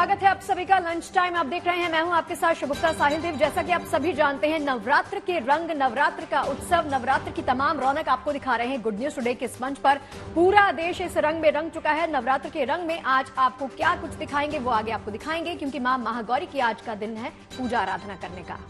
स्वागत है आप सभी का लंच टाइम आप देख रहे हैं। मैं हूं आपके साथ शुभुक्ता साहिल देव। जैसा कि आप सभी जानते हैं, नवरात्र के रंग, नवरात्र का उत्सव, नवरात्र की तमाम रौनक आपको दिखा रहे हैं गुड न्यूज टुडे के इस मंच पर। पूरा देश इस रंग में रंग चुका है। नवरात्र के रंग में आज आपको क्या कुछ दिखाएंगे वो आगे आपको दिखाएंगे, क्योंकि मां महागौरी की आज का दिन है पूजा आराधना करने का।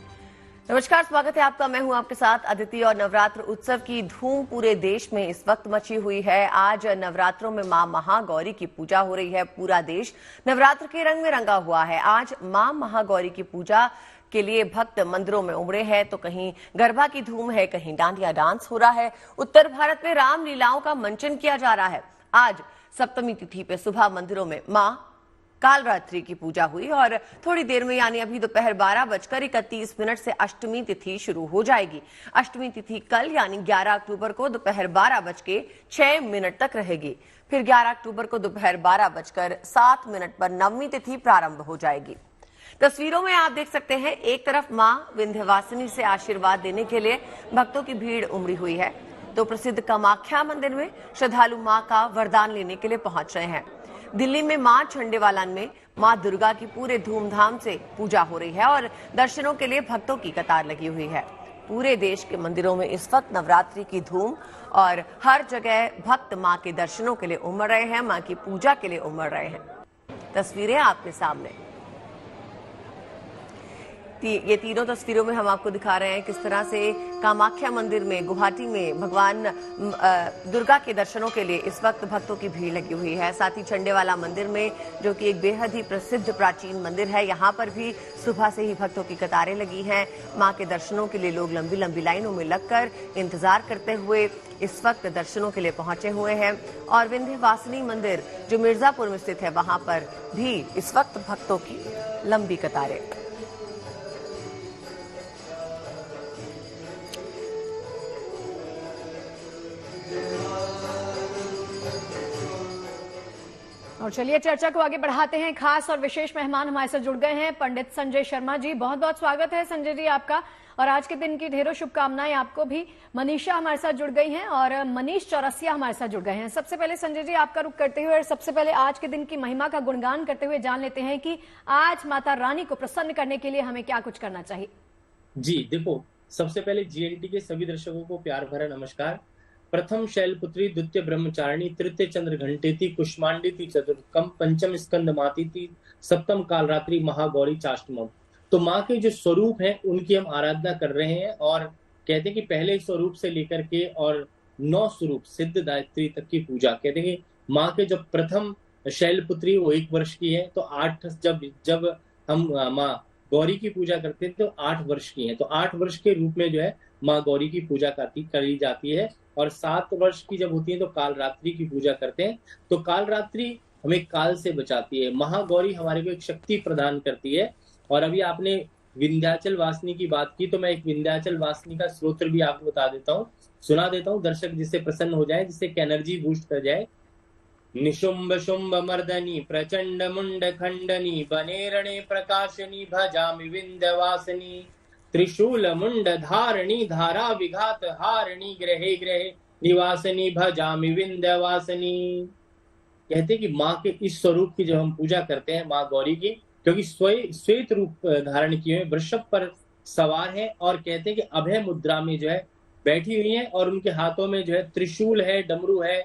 नमस्कार, स्वागत है आपका। मैं हूं आपके साथ अदिति। और नवरात्र उत्सव की धूम पूरे देश में इस वक्त मची हुई है। आज नवरात्रों में मां महागौरी की पूजा हो रही है। पूरा देश नवरात्र के रंग में रंगा हुआ है। आज मां महागौरी की पूजा के लिए भक्त मंदिरों में उमड़े हैं, तो कहीं गरबा की धूम है, कहीं डांडिया डांस हो रहा है। उत्तर भारत में रामलीलाओं का मंचन किया जा रहा है। आज सप्तमी तिथि पे सुबह मंदिरों में मां कालरात्रि की पूजा हुई और थोड़ी देर में यानी अभी दोपहर 12:31 से अष्टमी तिथि शुरू हो जाएगी। अष्टमी तिथि कल यानी 11 अक्टूबर को दोपहर 12:06 तक रहेगी। फिर 11 अक्टूबर को दोपहर 12:07 पर नवमी तिथि प्रारंभ हो जाएगी। तस्वीरों में आप देख सकते हैं, एक तरफ मां विंध्यवासिनी से आशीर्वाद देने के लिए भक्तों की भीड़ उमड़ी हुई है, तो प्रसिद्ध कामाख्या मंदिर में श्रद्धालु मां का वरदान लेने के लिए पहुंच रहे हैं। दिल्ली में मां छंडेवालान में मां दुर्गा की पूरे धूमधाम से पूजा हो रही है और दर्शनों के लिए भक्तों की कतार लगी हुई है। पूरे देश के मंदिरों में इस वक्त नवरात्रि की धूम और हर जगह भक्त मां के दर्शनों के लिए उमड़ रहे हैं, मां की पूजा के लिए उमड़ रहे हैं। तस्वीरें आपके सामने, ये तीनों तस्वीरों में हम आपको दिखा रहे हैं किस तरह से कामाख्या मंदिर में गुवाहाटी में भगवान दुर्गा के दर्शनों के लिए इस वक्त भक्तों की भीड़ लगी हुई है। साथ ही छंडेवाला मंदिर में, जो कि एक बेहद ही प्रसिद्ध प्राचीन मंदिर है, यहाँ पर भी सुबह से ही भक्तों की कतारें लगी हैं। मां के दर्शनों के लिए लोग लंबी लंबी लाइनों में लगकर इंतजार करते हुए इस वक्त दर्शनों के लिए पहुंचे हुए हैं। और विंध्यवासिनी मंदिर जो मिर्जापुर में स्थित है, वहां पर भी इस वक्त भक्तों की लंबी कतारें। और चलिए चर्चा को आगे बढ़ाते हैं। खास और विशेष मेहमान हमारे साथ जुड़ गए हैं, पंडित संजय शर्मा जी। बहुत बहुत स्वागत है संजय जी आपका, और आज के दिन की ढेरों शुभकामनाएं आपको भी। मनीषा हमारे साथ जुड़ गई हैं और मनीष चौरसिया हमारे साथ जुड़ गए हैं। सबसे पहले संजय जी आपका रुख करते हुए और सबसे पहले आज के दिन की महिमा का गुणगान करते हुए जान लेते हैं कि आज माता रानी को प्रसन्न करने के लिए हमें क्या कुछ करना चाहिए। जी देखो, सबसे पहले जीएनटी के सभी दर्शकों को प्यार भरा नमस्कार। प्रथम शैलपुत्री, द्वितीय ब्रह्मचारिणी, तृतीय चंद्र घंटेति, कुष्मांडिति चतुर्थकम, पंचम स्कंद मातीति, सप्तम कालरात्रि, महागौरी चाष्टमम। तो माँ के जो स्वरूप हैं उनकी हम आराधना कर रहे हैं। और कहते हैं कि पहले स्वरूप से लेकर के और 9 स्वरूप सिद्ध दायत्री तक की पूजा। कहते हैं कि माँ के जब प्रथम शैलपुत्री वो 1 वर्ष की है, तो 8 जब हम माँ गौरी की पूजा करते हैं तो 8 वर्ष की है। तो 8 वर्ष के रूप में जो है माँ गौरी की पूजा करी जाती है। और 7 वर्ष की जब होती है तो कालरात्रि की पूजा करते हैं। तो कालरात्रि हमें काल से बचाती है। महागौरी हमारे को एक शक्ति प्रदान करती है। और अभी आपने विंध्याचल वासिनी की बात की, तो मैं एक विंध्याचल वासिनी का स्तोत्र भी आपको बता देता हूँ, सुना देता हूँ, दर्शक जिससे प्रसन्न हो जाए, जिससे एनर्जी बूस्ट कर जाए। निशुंभ शुंभ मर्दनी, प्रचंड मुंड खंडनी, बने रणे प्रकाशनी, भजामि विंध्यवासिनी, त्रिशूल मुंड धारणी, धारा विघात हारणी, ग्रहे ग्रहे निवासिनी, भजामि विंध्यवासिनी। कहते कि माँ के इस स्वरूप की जब हम पूजा करते हैं माँ गौरी की, क्योंकि श्वेत रूप धारण किए हुए वृषभ पर सवार है, और कहते हैं कि अभय मुद्रा में जो है बैठी हुई है, और उनके हाथों में जो है त्रिशूल है, डमरू है,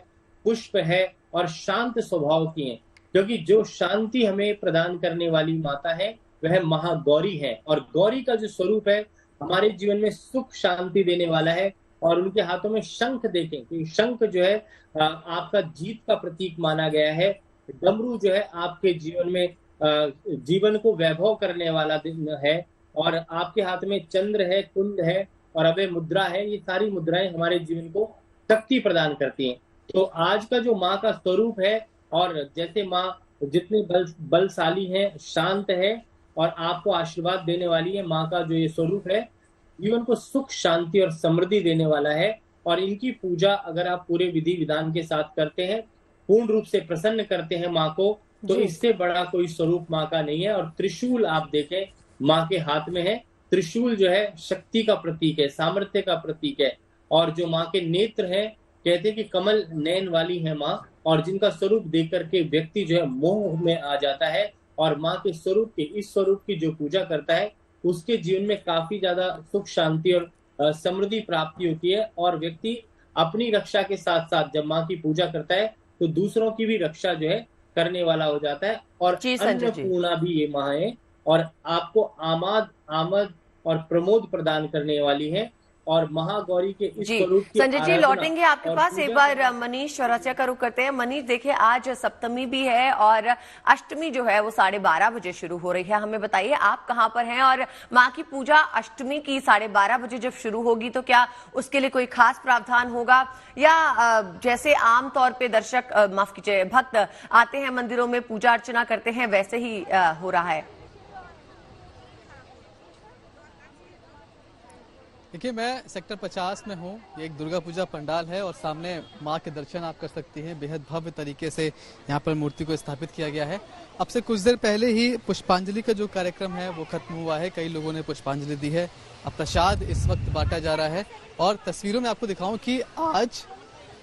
पुष्प है, और शांत स्वभाव की है। क्योंकि जो शांति हमें प्रदान करने वाली माता है वह महागौरी है। और गौरी का जो स्वरूप है हमारे जीवन में सुख शांति देने वाला है। और उनके हाथों में शंख देखें, तो शंख जो है आपका जीत का प्रतीक माना गया है। डमरू जो है आपके जीवन में जीवन को वैभव करने वाला दिन है। और आपके हाथ में चंद्र है, कुंड है और अभय मुद्रा है। ये सारी मुद्राएं हमारे जीवन को शक्ति प्रदान करती हैं। तो आज का जो माँ का स्वरूप है, और जैसे माँ जितनी बलशाली है, शांत है और आपको आशीर्वाद देने वाली है, माँ का जो ये स्वरूप है जीवन को सुख शांति और समृद्धि देने वाला है। और इनकी पूजा अगर आप पूरे विधि विधान के साथ करते हैं, पूर्ण रूप से प्रसन्न करते हैं माँ को, तो इससे बड़ा कोई स्वरूप माँ का नहीं है। और त्रिशूल आप देखें माँ के हाथ में है। त्रिशूल जो है शक्ति का प्रतीक है, सामर्थ्य का प्रतीक है। और जो माँ के नेत्र हैं, कहते हैं कि कमल नयन वाली है माँ, और जिनका स्वरूप देख करके व्यक्ति जो है मोह में आ जाता है और माँ के स्वरूप की, इस स्वरूप की जो पूजा करता है उसके जीवन में काफी ज्यादा सुख शांति और समृद्धि प्राप्ति होती है। और व्यक्ति अपनी रक्षा के साथ साथ जब माँ की पूजा करता है तो दूसरों की भी रक्षा जो है करने वाला हो जाता है। और जी संजय जी, अन्नपूर्णा भी ये माँ है और आपको आमद और प्रमोद प्रदान करने वाली है। और महागौरी के इस जी स्वरूप की संजय जी, आराधना लौटेंगे आपके और पास। पूजा एक बार मनीष और रचा का रुख करते हैं। मनीष, देखिए आज सप्तमी भी है और अष्टमी जो है वो 12:30 बजे शुरू हो रही है। हमें बताइए आप कहाँ पर हैं और माँ की पूजा अष्टमी की 12:30 बजे जब शुरू होगी तो क्या उसके लिए कोई खास प्रावधान होगा, या जैसे आमतौर पे दर्शक माफ कीजिए भक्त आते हैं मंदिरों में पूजा अर्चना करते हैं वैसे ही हो रहा है? देखिए, मैं सेक्टर 50 में हूँ। ये एक दुर्गा पूजा पंडाल है और सामने माँ के दर्शन आप कर सकती हैं। बेहद भव्य तरीके से यहाँ पर मूर्ति को स्थापित किया गया है। अब से कुछ देर पहले ही पुष्पांजलि का जो कार्यक्रम है वो खत्म हुआ है। कई लोगों ने पुष्पांजलि दी है। अब प्रसाद इस वक्त बांटा जा रहा है और तस्वीरों में आपको दिखाऊं कि आज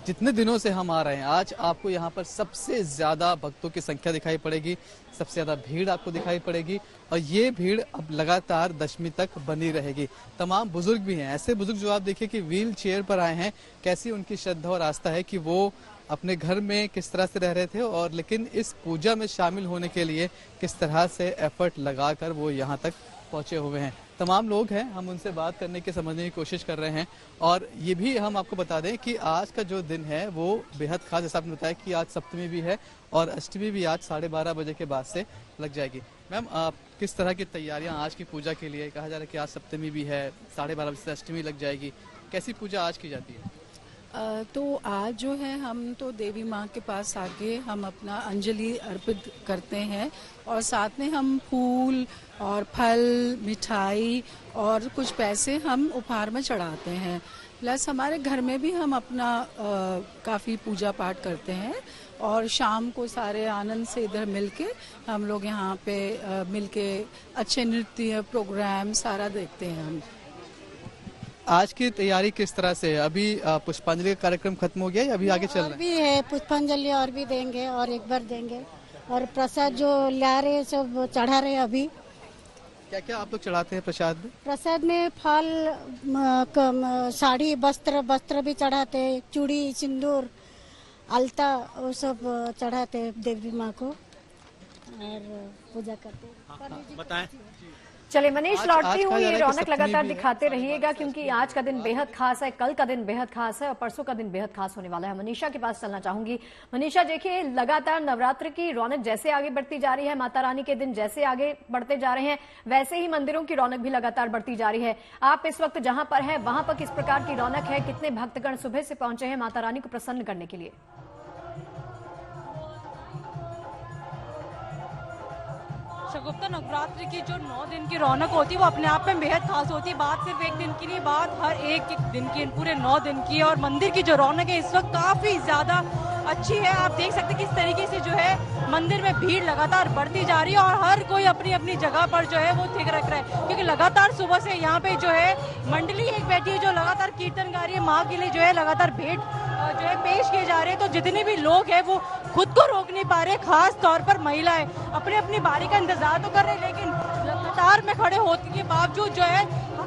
जितने दिनों से हम आ रहे हैं, आज आपको यहाँ पर सबसे ज्यादा भक्तों की संख्या दिखाई पड़ेगी, सबसे ज्यादा भीड़ आपको दिखाई पड़ेगी और ये भीड़ अब लगातार दशमी तक बनी रहेगी। तमाम बुजुर्ग भी हैं, ऐसे बुजुर्ग जो आप देखिए कि व्हील चेयर पर आए हैं। कैसी उनकी श्रद्धा और आस्था है कि वो अपने घर में किस तरह से रह रहे थे और लेकिन इस पूजा में शामिल होने के लिए किस तरह से एफर्ट लगाकर वो यहाँ तक पहुंचे हुए हैं। तमाम लोग हैं, हम उनसे बात करने की, समझने की कोशिश कर रहे हैं। और ये भी हम आपको बता दें कि आज का जो दिन है वो बेहद खास, जैसा आपने बताया कि आज सप्तमी भी है और अष्टमी भी आज 12:30 बजे के बाद से लग जाएगी। मैम, किस तरह की तैयारियां आज की पूजा के लिए? कहा जा रहा है कि आज सप्तमी भी है, 12:30 बजे से अष्टमी लग जाएगी। कैसी पूजा आज की जाती है? तो आज जो है हम तो देवी माँ के पास आके हम अपना अंजलि अर्पित करते हैं और साथ में हम फूल और फल, मिठाई और कुछ पैसे हम उपहार में चढ़ाते हैं। प्लस हमारे घर में भी हम अपना काफ़ी पूजा पाठ करते हैं और शाम को सारे आनंद से इधर मिलके हम लोग यहाँ पे मिलके अच्छे नृत्य प्रोग्राम सारा देखते हैं हम। आज की तैयारी किस तरह से है? अभी पुष्पांजलि का कार्यक्रम खत्म हो गया या अभी आगे चल रहा है? भी है पुष्पांजलि और भी देंगे और एक बार देंगे और प्रसाद जो ला रहे सब चढ़ा रहे अभी। क्या क्या आप लोग चढ़ाते हैं प्रसाद में? प्रसाद में फल, साड़ी, वस्त्र भी चढ़ाते, चूड़ी, सिंदूर, अलता वो सब चढ़ाते देवी माँ को और पूजा करते। बताएं। चलिए मनीष, लौटती हूँ। ये रौनक सप्तमी लगातार भी है। दिखाते रहिएगा क्योंकि आज का दिन बेहद खास है, कल का दिन बेहद खास है और परसों का दिन बेहद खास होने वाला है। मनीषा के पास चलना चाहूंगी। मनीषा, देखिए लगातार नवरात्र की रौनक जैसे आगे बढ़ती जा रही है, माता रानी के दिन जैसे आगे बढ़ते जा रहे हैं वैसे ही मंदिरों की रौनक भी लगातार बढ़ती जा रही है। आप इस वक्त जहां पर हैं वहां पर किस प्रकार की रौनक है? कितने भक्तगण सुबह से पहुंचे हैं माता रानी को प्रसन्न करने के लिए? शगुफ्ता, नवरात्रि की जो 9 दिन की रौनक होती है वो अपने आप में बेहद खास होती है। बात सिर्फ एक दिन की नहीं, बात हर एक दिन की, पूरे 9 दिन की। और मंदिर की जो रौनक है इस वक्त काफी ज्यादा अच्छी है। आप देख सकते हैं किस तरीके से जो है मंदिर में भीड़ लगातार बढ़ती जा रही है और हर कोई अपनी अपनी जगह पर जो है वो ठीक रख रहा है, क्योंकि लगातार सुबह से यहाँ पे जो है मंडली एक बैठी है जो लगातार कीर्तन गा रही है। माँ के लिए जो है लगातार भेंट जो है पेश किए जा रहे हैं। तो जितने भी लोग हैं वो खुद को रोक नहीं पा रहे, खास तौर पर महिलाएं अपने अपनी बारी का इंतजार तो कर रहे हैं लेकिन लगातार में खड़े होने के बावजूद जो है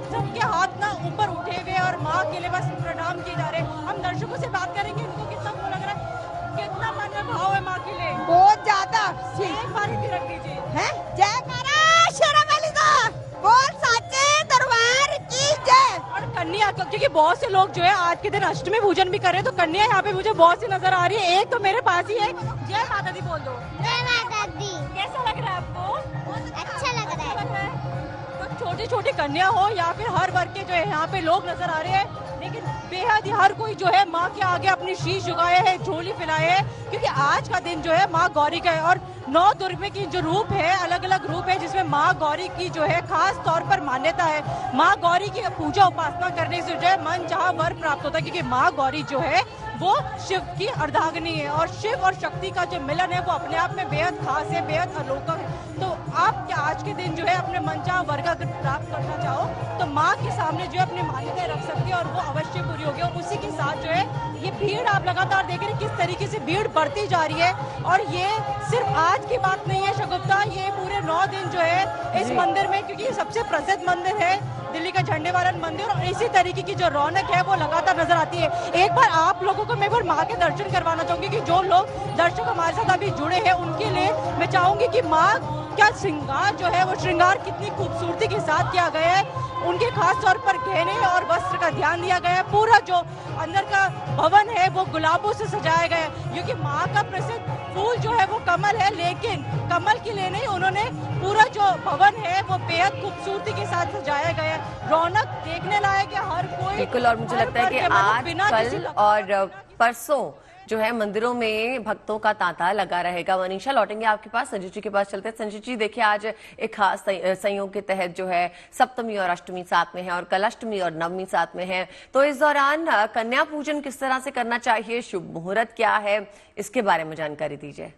सबके हाथ ना ऊपर उठे हुए और माँ के लिए बस प्रणाम किए जा रहे हैं। हम दर्शकों से बात करेंगे, इनको कितना वो लग रहा है, कितना मन में भाव है माँ के लिए? बहुत ज्यादा। एक बार ही रख दीजिए। है जय करा शेरावाली का बोल साचे दरबार की जय। और कन्या, क्योंकि बहुत से लोग जो है आज के दिन अष्टमी पूजन भी कर रहे हैं, तो कन्या यहाँ पे मुझे बहुत सी नजर आ रही है। एक तो मेरे पास ही है। जय माता दी बोल दो। जय माता दी। कैसा लग रहा है आपको? अच्छा लग रहा है। तो छोटी छोटी कन्या हो या फिर हर वर्ग के जो है यहाँ पे लोग नजर आ रहे हैं, लेकिन बेहद ही हर कोई जो है माँ के आगे अपनी शीश झुकाए है, झोली फैलाए है, क्योंकि आज का दिन जो है माँ गौरी का है। और 9 दुर्गा की जो रूप है, अलग अलग रूप है जिसमें माँ गौरी की जो है खास तौर पर मान्यता है। माँ गौरी की पूजा उपासना करने से जो है मन चाहा वर प्राप्त होता है, क्योंकि माँ गौरी जो है वो शिव की अर्धांगिनी है और शिव और शक्ति का जो मिलन है वो अपने आप में बेहद खास है, बेहद अलौकिक है। तो आप क्या आज आज के दिन जो है अपने मनचाहा वर अगर प्राप्त करना चाहो तो माँ के सामने जो है अपनी मान्यताएं रख सकती है और वो अवश्य पूरी होगी। और उसी के साथ जो है ये भीड़ आप लगातार देख रहे हैं किस तरीके से भीड़ बढ़ती जा रही है। और ये सिर्फ आज की बात नहीं है शगुफ्ता, ये पूरे 9 दिन जो है इस मंदिर में, क्योंकि ये सबसे प्रसिद्ध मंदिर है दिल्ली का झंडे वालन मंदिर, और इसी तरीके की जो रौनक है वो लगातार नजर आती है। एक बार आप लोगों को मैं एक बार माँ के दर्शन करवाना चाहूंगी कि जो लोग दर्शक हमारे साथ अभी जुड़े हैं उनके लिए मैं चाहूंगी कि माँ का श्रृंगार जो है वो श्रृंगार कितनी खूबसूरती के साथ किया गया है। उनके खास तौर पर गहने और वस्त्र का ध्यान दिया गया है। पूरा जो अंदर का भवन है वो गुलाबों से सजाया गया है, क्योंकि माँ का प्रसिद्ध फूल जो है वो कमल है, लेकिन कमल के लिए नहीं, उन्होंने पूरा जो भवन है वो बेहद खूबसूरती के साथ सजाया गया है। रौनक देखने लायक है हर कोई। बिल्कुल, और मुझे लगता है कि आज, कल और परसों जो है मंदिरों में भक्तों का तांता लगा रहेगा। मनीषा, लौटेंगे आपके पास, संजय जी के पास चलते हैं। संजय जी, देखिए आज एक खास संयोग के तहत जो है सप्तमी और अष्टमी साथ में है और कल अष्टमी और नवमी साथ में है, तो इस दौरान कन्या पूजन किस तरह से करना चाहिए, शुभ मुहूर्त क्या है, इसके बारे में जानकारी दीजिए।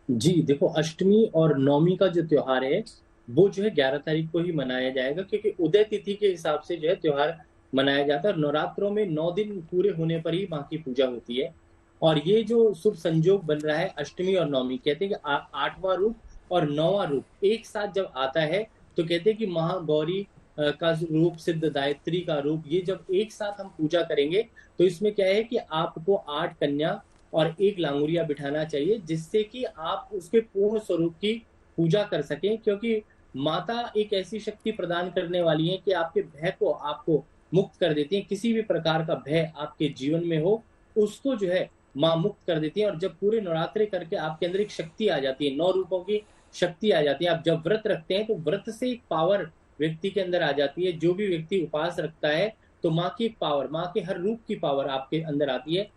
जी देखो, अष्टमी और नवमी का जो त्योहार है वो जो है 11 तारीख को ही मनाया जाएगा, क्योंकि उदय तिथि के हिसाब से जो है त्योहार मनाया जाता है। और नवरात्रों में 9 दिन पूरे होने पर ही माँ की पूजा होती है। और ये जो शुभ संयोग बन रहा है अष्टमी और नवमी, कहते हैं कि 8वां रूप और 9वां रूप एक साथ जब आता है तो कहते हैं कि महागौरी का रूप, सिद्ध दायत्री का रूप, ये जब एक साथ हम पूजा करेंगे तो इसमें क्या है कि आपको 8 कन्या और 1 लांगुरिया बिठाना चाहिए, जिससे कि आप उसके पूर्ण स्वरूप की पूजा कर सकें। क्योंकि माता एक ऐसी शक्ति प्रदान करने वाली है कि आपके भय को आपको मुक्त कर देती है। किसी भी प्रकार का भय आपके जीवन में हो उसको जो है माँ मुक्त कर देती है। और जब पूरे नवरात्रे करके आपके अंदर एक शक्ति आ जाती है, 9 रूपों की शक्ति आ जाती है। आप जब व्रत रखते हैं तो व्रत से एक पावर व्यक्ति के अंदर आ जाती है। जो भी व्यक्ति उपवास रखता है तो माँ की पावर, माँ के हर रूप की पावर आपके अंदर आती है।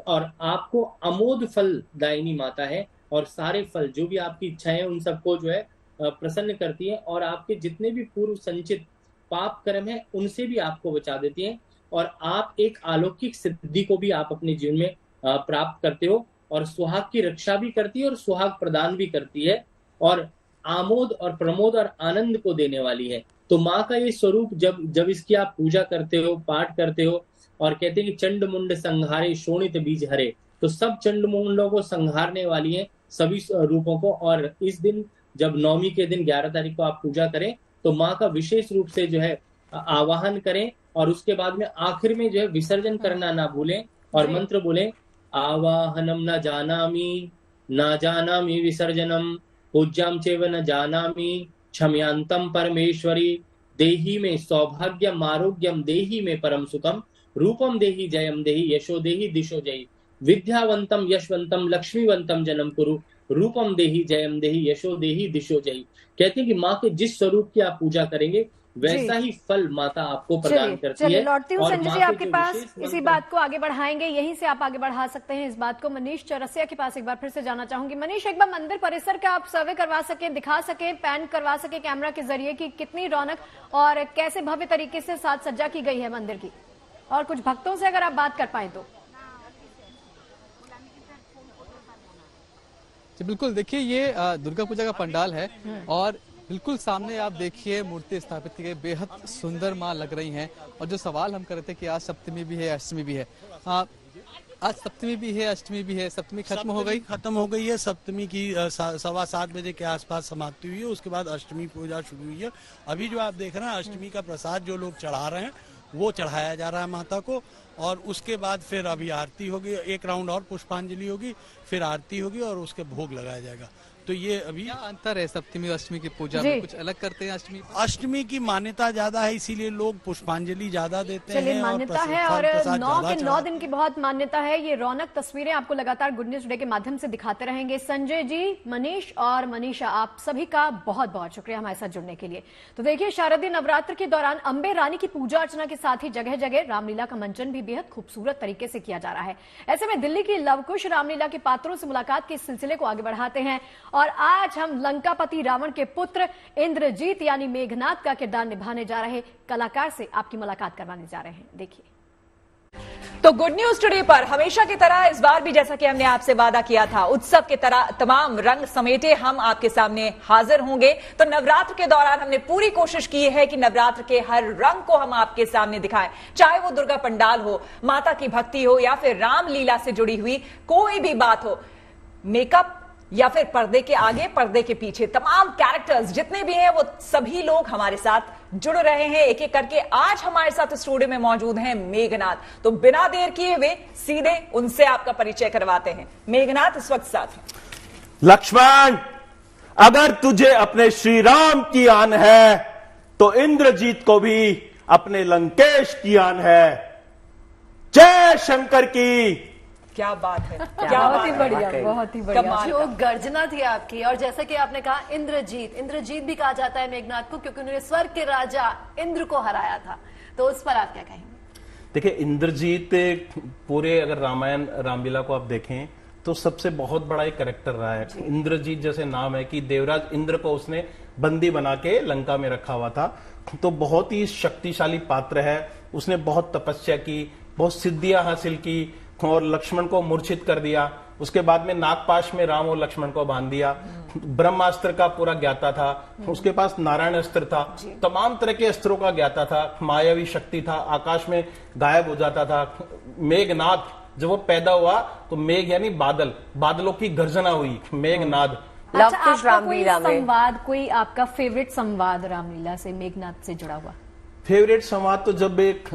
और आपको अमोघ फल दायिनी माता है, और सारे फल जो भी आपकी इच्छाएं हैं उन सबको जो है प्रसन्न करती है। और आपके जितने भी पूर्व संचित पाप कर्म है उनसे भी आपको बचा देती है। और आप एक अलौकिक सिद्धि को भी आप अपने जीवन में प्राप्त करते हो, और सुहाग की रक्षा भी करती है और सुहाग प्रदान भी करती है, और आमोद और प्रमोद और आनंद को देने वाली है। तो माँ का ये स्वरूप जब इसकी आप पूजा करते हो, पाठ करते हो, और कहते हैं कि चंड मुंड संहारे शोणित बीज हरे, तो सब चंड मुंडों को संहारने वाली है, सभी रूपों को। और इस दिन जब नवमी के दिन 11 तारीख को आप पूजा करें तो माँ का विशेष रूप से जो है आवाहन करें, और उसके बाद में आखिर में जो है विसर्जन करना ना भूलें और मंत्र बोलें, आवाहनम न जानामि विसर्जनम, पूज्याम चैव न जानामि क्षम्यांतम परमेश्वरी, देहि में सौभाग्यम आरोग्यम, देहि में परम सुखम, रूपम देहि जयम देहि यशो देहि दिशो जयी, विद्यावंतम यशवंतम लक्ष्मीवंतम जन्म कुरु, रूपम देहि जयम देहि यशो देहि दिशो जयी। कहते हैं कि माँ के जिस स्वरूप की आप पूजा करेंगे वैसा ही फल माता आपको प्रदान करती है। लौटती हूँ संजय जी आपके पास, इसी बात को आगे बढ़ाएंगे, यहीं से आप आगे बढ़ा सकते हैं इस बात को। मनीष चौरसिया के पास एक बार फिर से जाना चाहूंगी। मनीष, एक बार मंदिर परिसर का आप सर्वे करवा सके, दिखा सके, पैन करवा सके कैमरा के जरिए कि कितनी रौनक और कैसे भव्य तरीके से साज सज्जा की गई है मंदिर की, और कुछ भक्तों से अगर आप बात कर पाए तो। बिल्कुल, देखिए ये दुर्गा पूजा का पंडाल है और बिल्कुल सामने आप देखिए मूर्ति स्थापित की गई, बेहद सुंदर माँ लग रही हैं। और जो सवाल हम कर रहे थे कि आज सप्तमी भी है, अष्टमी भी है, आज सप्तमी भी है, अष्टमी भी है। सप्तमी खत्म हो गई है। सप्तमी की 7:15 बजे के आसपास समाप्ति हुई है, उसके बाद अष्टमी पूजा शुरू हुई है। अभी जो आप देख रहे हैं अष्टमी का प्रसाद जो लोग चढ़ा रहे हैं वो चढ़ाया जा रहा है माता को, और उसके बाद फिर अभी आरती होगी, एक राउंड और पुष्पांजलि होगी, फिर आरती होगी और उसके भोग लगाया जाएगा। तो ये अभी क्या अंतर है सप्तमी और अष्टमी की पूजा में, कुछ अलग करते हैं? अष्टमी की मान्यता ज्यादा है, इसीलिए लोग पुष्पांजलि ज्यादा देते हैं। मान्यता है, और 9 दिन की बहुत मान्यता है। ये रौनक तस्वीरें आपको लगातार गुड न्यूज टुडे के माध्यम से दिखाते रहेंगे। संजय जी, मनीष और मनीषा, आप सभी का बहुत बहुत शुक्रिया हमारे साथ जुड़ने के लिए। तो देखिए, शारदीय नवरात्र के दौरान अंबे रानी की पूजा अर्चना के साथ ही जगह जगह रामलीला का मंचन भी बेहद खूबसूरत तरीके से किया जा रहा है। ऐसे में दिल्ली की लवकुश रामलीला के पात्रों से मुलाकात के इस सिलसिले को आगे बढ़ाते हैं, और आज हम लंकापति रावण के पुत्र इंद्रजीत यानी मेघनाद का किरदार निभाने जा रहे कलाकार से आपकी मुलाकात करवाने जा रहे हैं। देखिए। तो गुड न्यूज टुडे पर हमेशा की तरह इस बार भी जैसा कि हमने आपसे वादा किया था, उत्सव की तरह तमाम रंग समेटे हम आपके सामने हाजिर होंगे। तो नवरात्र के दौरान हमने पूरी कोशिश की है कि नवरात्र के हर रंग को हम आपके सामने दिखाएं, चाहे वो दुर्गा पंडाल हो, माता की भक्ति हो या फिर रामलीला से जुड़ी हुई कोई भी बात हो, मेकअप या फिर पर्दे के आगे पर्दे के पीछे तमाम कैरेक्टर्स जितने भी हैं वो सभी लोग हमारे साथ जुड़ रहे हैं एक एक करके। आज हमारे साथ स्टूडियो में मौजूद हैं मेघनाथ। तो बिना देर किए हुए सीधे उनसे आपका परिचय करवाते हैं। मेघनाथ इस वक्त साथ हैं। लक्ष्मण, अगर तुझे अपने श्री राम की आन है तो इंद्रजीत को भी अपने लंकेश की आन है। जय शंकर की। क्या बात है, बहुत ही बढ़िया, बहुत ही बढ़िया। जो गर्जना थी आपकी, और जैसा कि आपने कहा इंद्रजीत भी कहा जाता है मेघनाथ को, क्योंकि उन्होंने स्वर्ग के राजा इंद्र को हराया था। तो उस पर आप क्या कहेंगे? देखिए, इंद्रजीत पूरे अगर रामायण रामलीला को आप देखें तो सबसे बहुत बड़ा एक कैरेक्टर रहा है। इंद्रजीत जैसे नाम है कि देवराज इंद्र को उसने बंदी बना के लंका में रखा हुआ था। तो बहुत ही शक्तिशाली पात्र है। उसने बहुत तपस्या की, बहुत सिद्धियां हासिल की और लक्ष्मण को मूर्छित कर दिया। उसके बाद में नागपाश में राम और लक्ष्मण को बांध दिया। ब्रह्मास्त्र का पूरा ज्ञाता था। उसके पास नारायण अस्त्र था, तमाम तरह के अस्त्रों का ज्ञाता था। मायावी शक्ति था, आकाश में गायब हो जाता था। मेघनाद जब वो पैदा हुआ तो मेघ यानी बादल, बादलों की गर्जना हुई, मेघनाद। अच्छा, आपका कोई संवाद, कोई आपका फेवरेट संवाद रामलीला से मेघनाथ से जुड़ा हुआ? फेवरेट संवाद तो जब एक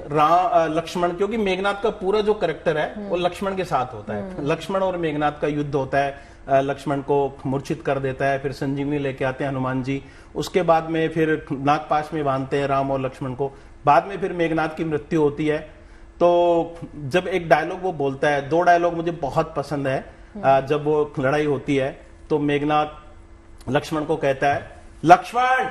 लक्ष्मण, क्योंकि मेघनाथ का पूरा जो कैरेक्टर है वो लक्ष्मण के साथ होता है। लक्ष्मण और मेघनाथ का युद्ध होता है। लक्ष्मण को मूर्छित कर देता है, फिर संजीवनी लेके आते हैं हनुमान जी। उसके बाद में फिर नागपाश में बांधते हैं राम और लक्ष्मण को। बाद में फिर मेघनाथ की मृत्यु होती है। तो जब एक डायलॉग वो बोलता है, दो डायलॉग मुझे बहुत पसंद है। जब वो लड़ाई होती है तो मेघनाथ लक्ष्मण को कहता है, लक्ष्मण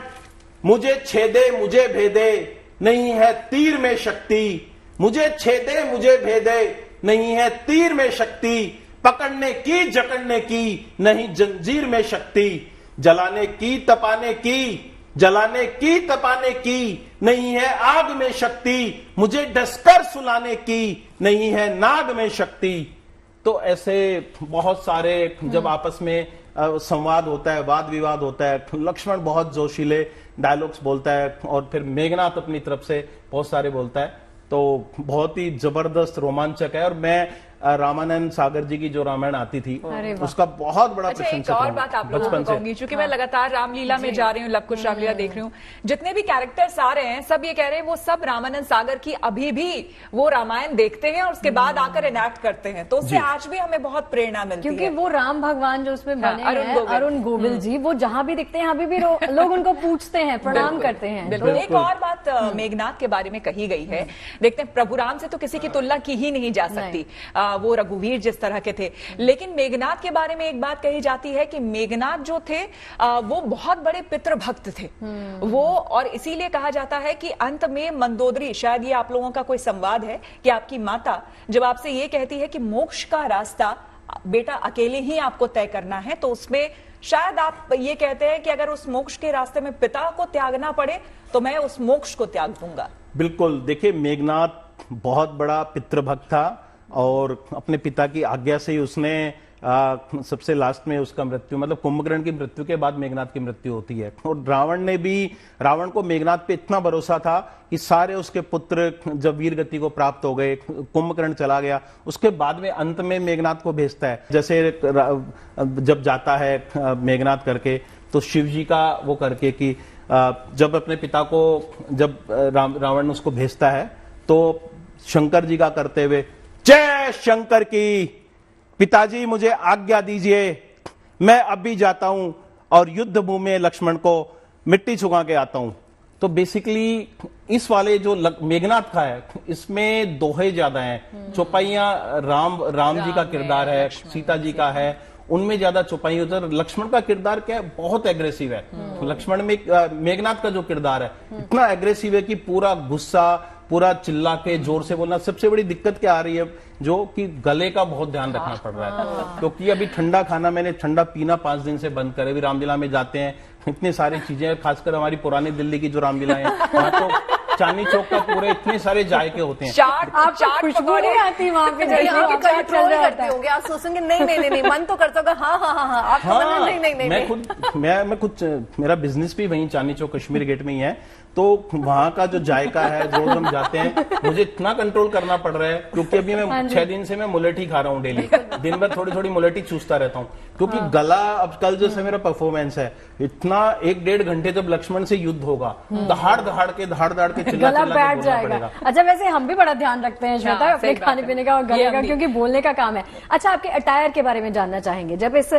मुझे छेदे मुझे भेदे, नहीं है तीर में शक्ति। मुझे छेदे मुझे भेदे, नहीं है तीर में शक्ति। पकड़ने की जकड़ने की, नहीं जंजीर में शक्ति। जलाने की तपाने की, जलाने की तपाने की, नहीं है आग में शक्ति। मुझे डसकर सुलाने की, नहीं है नाग में शक्ति। तो ऐसे बहुत सारे जब आपस में संवाद होता है, वाद विवाद होता है, लक्ष्मण बहुत जोशीले डायलॉग्स बोलता है और फिर मेघनाथ अपनी तरफ से बहुत सारे बोलता है। तो बहुत ही जबरदस्त रोमांचक है। और मैं रामानंद सागर जी की जो रामायण आती थी उसका बहुत बड़ा प्रशंसक हूं। और बात आप लोगों को कहूंगी, क्योंकि मैं लगातार रामलीला में जा रही हूँ, लव कुश रामलीला देख रही हूँ, जितने भी कैरेक्टर्स आ रहे हैं सब ये कह रहे हैं वो सब रामानंद सागर की अभी भी वो रामायण देखते हैं और उसके बाद आकर इनैक्ट करते हैं। तो उससे आज भी हमें बहुत प्रेरणा मिलती है, क्योंकि वो राम भगवान जो उसमें बने हैं, अरुण गोविल जी, वो जहां भी दिखते हैं अभी भी लोग उनको पूछते हैं, प्रणाम करते हैं। बिल्कुल। एक और बात मेघनाथ के बारे में कही गई है, देखते हैं प्रभु राम से तो किसी की तुलना की ही नहीं जा सकती, वो रघुवीर जिस तरह के थे। लेकिन मेघनाथ के बारे में एक बात कही जाती है कि मेघनाथ जो थे वो बहुत बड़े पितृभक्त थे वो, और इसीलिए कहा जाता है कि अंत में मंदोदरी, शायद ये आप लोगों का कोई संवाद है कि आपकी माता जब आपसे ये कहती है कि मोक्ष का रास्ता बेटा अकेले ही आपको तय करना है, तो उसमें शायद आप ये कहते हैं कि अगर उस मोक्ष के रास्ते में पिता को त्यागना पड़े तो मैं उस मोक्ष को त्याग दूंगा। बिल्कुल। देखिए, मेघनाथ बहुत बड़ा पितृभक्त था और अपने पिता की आज्ञा से ही उसने सबसे लास्ट में उसका मृत्यु, मतलब कुंभकर्ण की मृत्यु के बाद मेघनाथ की मृत्यु होती है। और रावण को मेघनाथ पे इतना भरोसा था कि सारे उसके पुत्र जब वीर गति को प्राप्त हो गए, कुंभकर्ण चला गया, उसके बाद में अंत में मेघनाथ को भेजता है। जैसे जब जाता है मेघनाथ करके तो शिव जी का वो करके कि जब अपने पिता को जब रावण उसको भेजता है तो शंकर जी का करते हुए, जय शंकर की, पिताजी मुझे आज्ञा दीजिए, मैं अभी जाता हूं और युद्ध भूमि में लक्ष्मण को मिट्टी छुआ के आता हूं। तो बेसिकली इस वाले जो मेघनाथ का है इसमें दोहे ज्यादा हैं। चौपाइयां राम जी का किरदार है, सीता जी का है, उनमें ज्यादा चौपाई होता है। लक्ष्मण का किरदार क्या है, बहुत एग्रेसिव है। लक्ष्मण में मेघनाथ का जो किरदार है इतना एग्रेसिव है कि पूरा गुस्सा, पूरा चिल्ला के जोर से बोलना। सबसे बड़ी दिक्कत क्या आ रही है, जो कि गले का बहुत ध्यान रखना पड़ रहा है, क्योंकि अभी ठंडा खाना, मैंने ठंडा पीना 5 दिन से बंद करे। अभी रामलीला में जाते हैं, इतनी सारी चीजें, खासकर हमारी पुरानी दिल्ली की जो रामलीला है वहां तो चांदनी चौक का पूरे इतने सारे जायके होते हैं। आपको खुशबू नहीं आती वहाँ पे? कंट्रोल करते होंगे आप, सोचेंगे नहीं मन तो करते होगा हाँ आपको नहीं। मैं खुद मेरा बिजनेस भी वहीं चांदनी चौक कश्मीर गेट में ही है, तो वहां का जो जायका है, रोज हम जाते हैं, मुझे इतना कंट्रोल करना पड़ रहा है क्योंकि अभी मैं 6 दिन से मैं मुलेठी खा रहा हूँ डेली, दिन भर थोड़ी मुलेठी चूसता रहता हूँ क्योंकि गला, अब कल जैसे मेरा परफॉर्मेंस है, इतना 1-1.5 घंटे जब लक्ष्मण से युद्ध होगा, दहाड़ दहाड़ के चिल्ला बैठ जाएगा। अच्छा, वैसे हम भी बड़ा ध्यान रखते हैं श्वेता अपने खाने पीने का और गले का, क्योंकि बोलने का काम है। अच्छा, आपके अटायर के बारे में जानना चाहेंगे। जब इस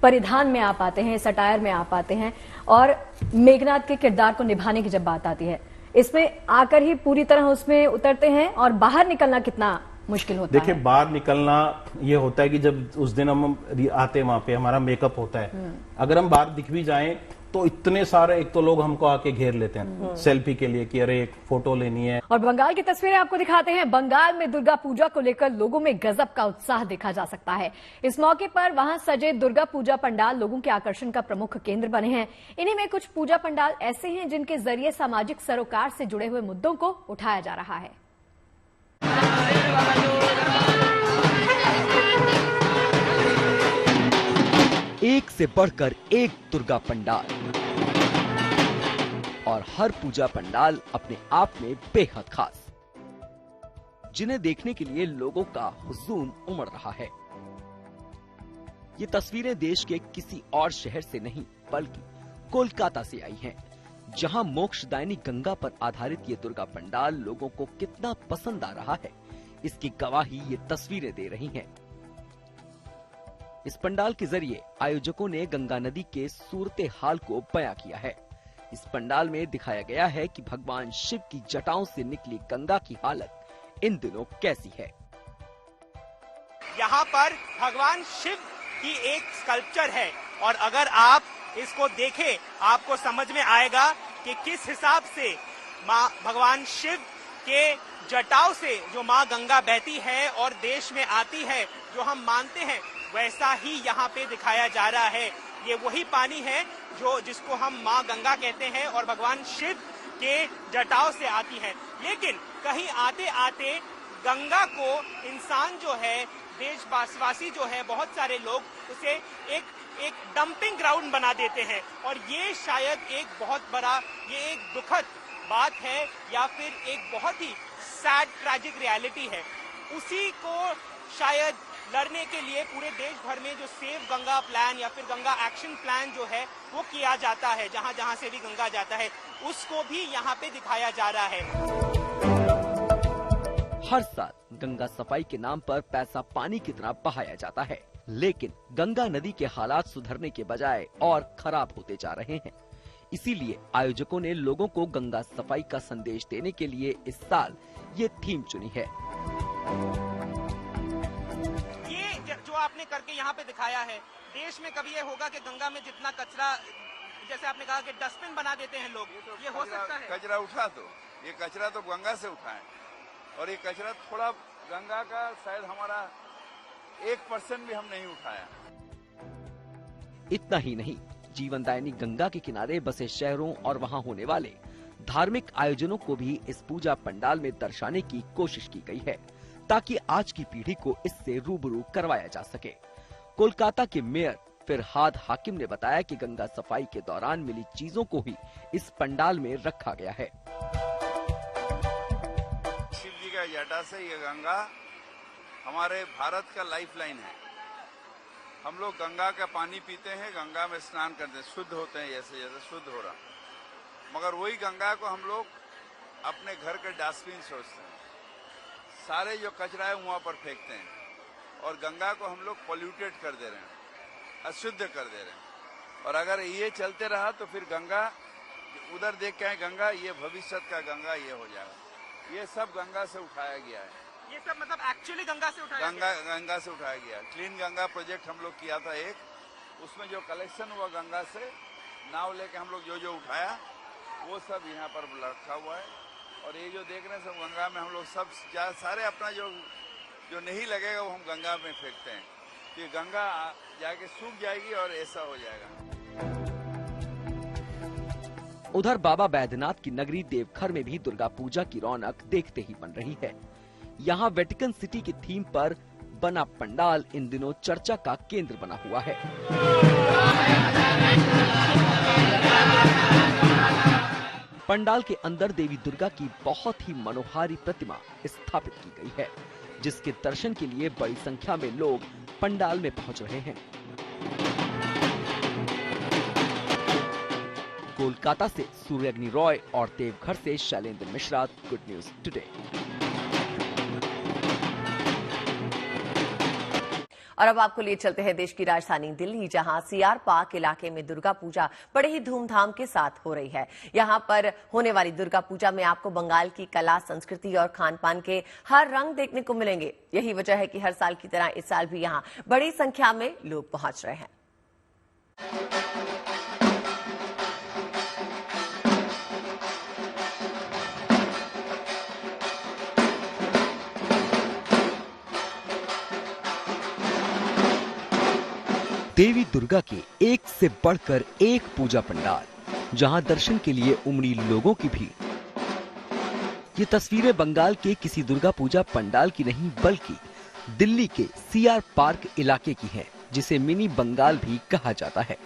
परिधान में आप आते हैं, इस अटायर में आप आते हैं और मेघनाथ के किरदार को निभाने की जब बात आती है, इसमें आकर ही पूरी तरह उसमें उतरते हैं और बाहर निकलना कितना मुश्किल होता है? देखिए, बाहर निकलना ये होता है कि जब उस दिन हम आते हैं वहां पे हमारा मेकअप होता है, अगर हम बाहर दिख भी जाएं तो इतने सारे एक तो लोग हमको आके घेर लेते हैं सेल्फी के लिए कि अरे एक फोटो लेनी है। और बंगाल की तस्वीरें आपको दिखाते हैं। बंगाल में दुर्गा पूजा को लेकर लोगों में गजब का उत्साह देखा जा सकता है। इस मौके पर वहां सजे दुर्गा पूजा पंडाल लोगों के आकर्षण का प्रमुख केंद्र बने हैं। इन्हीं में कुछ पूजा पंडाल ऐसे हैं जिनके जरिए सामाजिक सरोकार से जुड़े हुए मुद्दों को उठाया जा रहा है। एक से बढ़कर एक दुर्गा पंडाल, और हर पूजा पंडाल अपने आप में बेहद खास, जिन्हें देखने के लिए लोगों का हुजूम उमड़ रहा है। ये तस्वीरें देश के किसी और शहर से नहीं बल्कि कोलकाता से आई हैं, जहां मोक्षदायिनी गंगा पर आधारित ये दुर्गा पंडाल लोगों को कितना पसंद आ रहा है, इसकी गवाही ये तस्वीरें दे रही हैं। इस पंडाल के जरिए आयोजकों ने गंगा नदी के सूरते हाल को बयां किया है। इस पंडाल में दिखाया गया है कि भगवान शिव की जटाओं से निकली गंगा की हालत इन दिनों कैसी है। यहाँ पर भगवान शिव की एक स्कल्पचर है और अगर आप इसको देखें आपको समझ में आएगा कि किस हिसाब से माँ भगवान शिव के जटाओं से जो माँ गंगा बहती है और देश में आती है, जो हम मानते हैं वैसा ही यहाँ पे दिखाया जा रहा है। ये वही पानी है जिसको हम माँ गंगा कहते हैं और भगवान शिव के जटाओं से आती है। लेकिन कहीं आते आते गंगा को इंसान जो है, देशवासी जो है, बहुत सारे लोग उसे एक डंपिंग ग्राउंड बना देते हैं और ये शायद एक बहुत बड़ा, ये एक दुखद बात है या फिर एक बहुत ही सैड ट्रैजिक रियलिटी है। उसी को शायद लड़ने के लिए पूरे देश भर में जो सेव गंगा प्लान या फिर गंगा एक्शन प्लान जो है वो किया जाता है, जहां जहां से भी गंगा जाता है उसको भी यहाँ पे दिखाया जा रहा है। हर साल गंगा सफाई के नाम पर पैसा पानी की तरह बहाया जाता है, लेकिन गंगा नदी के हालात सुधरने के बजाय और खराब होते जा रहे हैं। इसीलिए आयोजकों ने लोगों को गंगा सफाई का संदेश देने के लिए इस साल ये थीम चुनी है। जो आपने करके यहाँ पे दिखाया है, देश में कभी ये होगा कि गंगा में जितना कचरा, जैसे आपने कहा कि डस्टबिन बना देते हैं लोग, ये हो सकता है? कचरा उठा तो ये कचरा तो गंगा से उठाएं और ये कचरा थोड़ा गंगा का शायद हमारा 1% भी हम नहीं उठाया। इतना ही नहीं, जीवनदायिनी गंगा के किनारे बसे शहरों और वहां होने वाले धार्मिक आयोजनों को भी इस पूजा पंडाल में दर्शाने की कोशिश की गई है, ताकि आज की पीढ़ी को इससे रूबरू करवाया जा सके। कोलकाता के मेयर फिरहाद हाकिम ने बताया कि गंगा सफाई के दौरान मिली चीजों को ही इस पंडाल में रखा गया है। शिव जी का जटा से ये गंगा हमारे भारत का लाइफलाइन है। हम लोग गंगा का पानी पीते हैं, गंगा में स्नान करते हैं, शुद्ध होते हैं, जैसे जैसे शुद्ध हो रहा, मगर वही गंगा को हम लोग अपने घर के डस्टबिन सोचते हैं, सारे जो कचरा है वहां पर फेंकते हैं और गंगा को हम लोग पॉल्यूटेड कर दे रहे हैं, अशुद्ध कर दे रहे हैं। और अगर ये चलते रहा तो फिर गंगा, उधर देख के गंगा, ये भविष्य का गंगा ये हो जाएगा। ये सब गंगा से उठाया गया है। ये सब मतलब एक्चुअली गंगा से उठाया गंगा से उठाया गया। क्लीन गंगा प्रोजेक्ट हम लोग किया था एक, उसमें जो कलेक्शन हुआ गंगा से, नाव लेके हम लोग जो उठाया वो सब यहाँ पर रखा हुआ है। और ये जो देख रहे हैं सब गंगा में हम लोग सब सारे अपना जो नहीं लगेगा वो हम गंगा में फेंकते हैं, तो ये गंगा जाके सूख जाएगी और ऐसा हो जाएगा। उधर बाबा बैद्यनाथ की नगरी देवघर में भी दुर्गा पूजा की रौनक देखते ही बन रही है। यहाँ वेटिकन सिटी की थीम पर बना पंडाल इन दिनों चर्चा का केंद्र बना हुआ है। पंडाल के अंदर देवी दुर्गा की बहुत ही मनोहारी प्रतिमा स्थापित की गई है, जिसके दर्शन के लिए बड़ी संख्या में लोग पंडाल में पहुंच रहे हैं। कोलकाता से सूर्यग्नि रॉय और देवघर से Shailendra Mishra, good news today. और अब आपको लिए चलते हैं देश की राजधानी दिल्ली, जहां सीआर पार्क इलाके में दुर्गा पूजा बड़े ही धूमधाम के साथ हो रही है। यहां पर होने वाली दुर्गा पूजा में आपको बंगाल की कला, संस्कृति और खान पान के हर रंग देखने को मिलेंगे। यही वजह है कि हर साल की तरह इस साल भी यहां बड़ी संख्या में लोग पहुंच रहे हैं। देवी दुर्गा के एक से बढ़कर एक पूजा पंडाल, जहां दर्शन के लिए उमड़ी लोगों की भीड़। ये तस्वीरें बंगाल के किसी दुर्गा पूजा पंडाल की नहीं, बल्कि दिल्ली के सीआर पार्क इलाके की हैं, जिसे मिनी बंगाल भी कहा जाता है।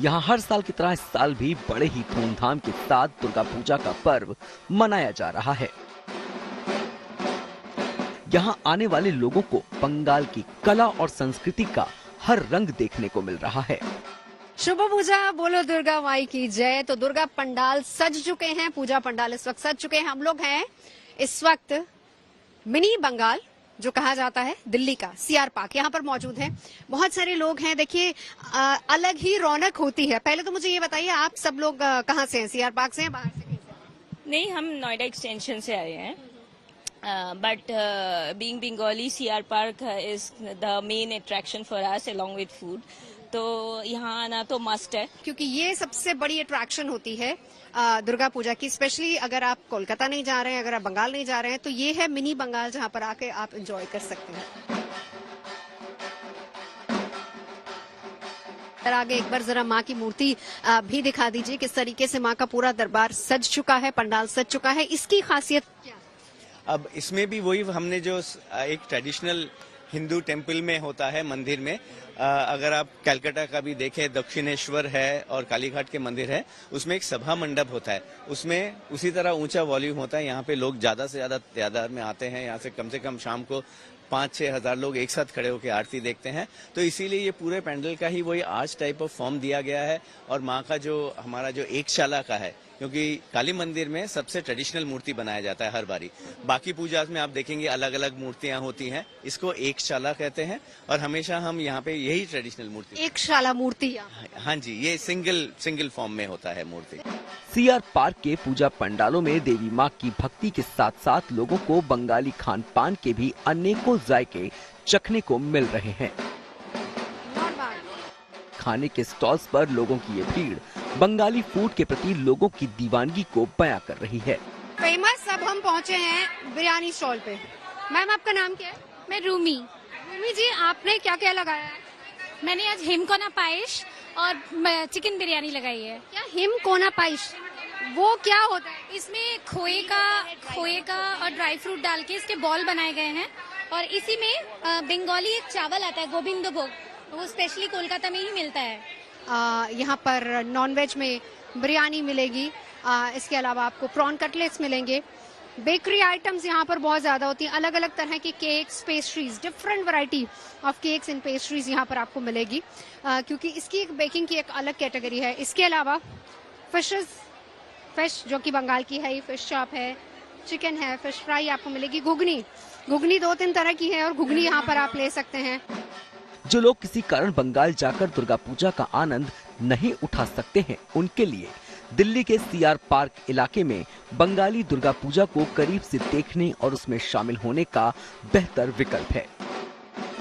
यहाँ हर साल की तरह इस साल भी बड़े ही धूमधाम के साथ दुर्गा पूजा का पर्व मनाया जा रहा है। यहाँ आने वाले लोगों को बंगाल की कला और संस्कृति का हर रंग देखने को मिल रहा है। शुभ पूजा, बोलो दुर्गा माई की जय। तो दुर्गा पंडाल सज चुके हैं, पूजा पंडाल इस वक्त सज चुके हैं। हम लोग हैं इस वक्त मिनी बंगाल, जो कहा जाता है दिल्ली का सीआर पार्क, यहाँ पर मौजूद हैं। बहुत सारे लोग हैं। देखिए, अलग ही रौनक होती है। पहले तो मुझे ये बताइए, आप सब लोग कहाँ से हैं? सीआर पार्क से हैं, बाहर से? नहीं, हम नोएडा एक्सटेंशन से आए हैं। But being Bengali, CR Park is the main attraction for us along with food. तो यहाँ आना तो मस्ट है, क्योंकि ये सबसे बड़ी अट्रैक्शन होती है दुर्गा पूजा की। स्पेशली अगर आप कोलकाता नहीं जा रहे हैं, अगर आप बंगाल नहीं जा रहे हैं, तो ये है मिनी बंगाल, जहाँ पर आके आप एंजॉय कर सकते हैं। आगे एक बार जरा माँ की मूर्ति भी दिखा दीजिए, किस तरीके से माँ का पूरा दरबार सज चुका है, पंडाल सज चुका है। इसकी खासियत क्या? अब इसमें भी वही हमने जो एक ट्रेडिशनल हिंदू टेम्पल में होता है, मंदिर में, अगर आप कलकत्ता का भी देखें, दक्षिणेश्वर है और कालीघाट के मंदिर है, उसमें एक सभा मंडप होता है। उसमें उसी तरह ऊंचा वॉल्यूम होता है। यहाँ पे लोग ज्यादा से ज्यादा तादाद में आते हैं। यहाँ से कम शाम को 5-6 हजार लोग एक साथ खड़े होकर आरती देखते हैं। तो इसीलिए ये पूरे पैंडल का ही वही आर्च टाइप ऑफ फॉर्म दिया गया है। और माँ का जो हमारा जो एक शाला का है, क्योंकि काली मंदिर में सबसे ट्रेडिशनल मूर्ति बनाया जाता है हर बारी। बाकी पूजा में आप देखेंगे अलग अलग मूर्तियां होती हैं, इसको एक शाला कहते हैं। और हमेशा हम यहाँ पे यही ट्रेडिशनल मूर्ति, एक शाला मूर्ति। हाँ जी, ये सिंगल फॉर्म में होता है मूर्ति। सीआर पार्क के पूजा पंडालों में देवी माँ की भक्ति के साथ साथ लोगों को बंगाली खान पान के भी अनेकों जायके चखने को मिल रहे हैं। खाने के स्टॉल्स पर लोगों की ये भीड़ बंगाली फूड के प्रति लोगों की दीवानगी को बयां कर रही है। फेमस अब हम पहुंचे हैं बिरयानी स्टॉल पे। मैम, आपका नाम क्या है? मैं रूमी। रूमी जी, आपने क्या क्या लगाया है? मैंने आज हिमकोना पाइश और चिकन बिरयानी लगाई है। क्या हिमकोना पाइश, वो क्या होता है? इसमें खोए का और ड्राई फ्रूट डाल के इसके बॉल बनाए गए हैं। और इसी में बंगाली एक चावल आता है, गोविंद भोग, वो स्पेशली कोलकाता में ही मिलता है। यहाँ पर नॉनवेज में बिरयानी मिलेगी। इसके अलावा आपको प्रॉन कटलेट्स मिलेंगे। बेकरी आइटम्स यहाँ पर बहुत ज्यादा होती हैं। अलग अलग तरह के cakes, pastries, different variety of cakes and pastries यहाँ पर आपको मिलेगी, क्योंकि इसकी एक बेकिंग की एक अलग कैटेगरी है। इसके अलावा फिश जो कि बंगाल की है, ये फिश चॉप है, चिकन है, फिश फ्राई आपको मिलेगी। घुगनी 2-3 तरह की है और घुगनी यहाँ पर आप ले सकते हैं। जो लोग किसी कारण बंगाल जाकर दुर्गा पूजा का आनंद नहीं उठा सकते हैं, उनके लिए दिल्ली के सीआर पार्क इलाके में बंगाली दुर्गा पूजा को करीब से देखने और उसमें शामिल होने का बेहतर विकल्प है।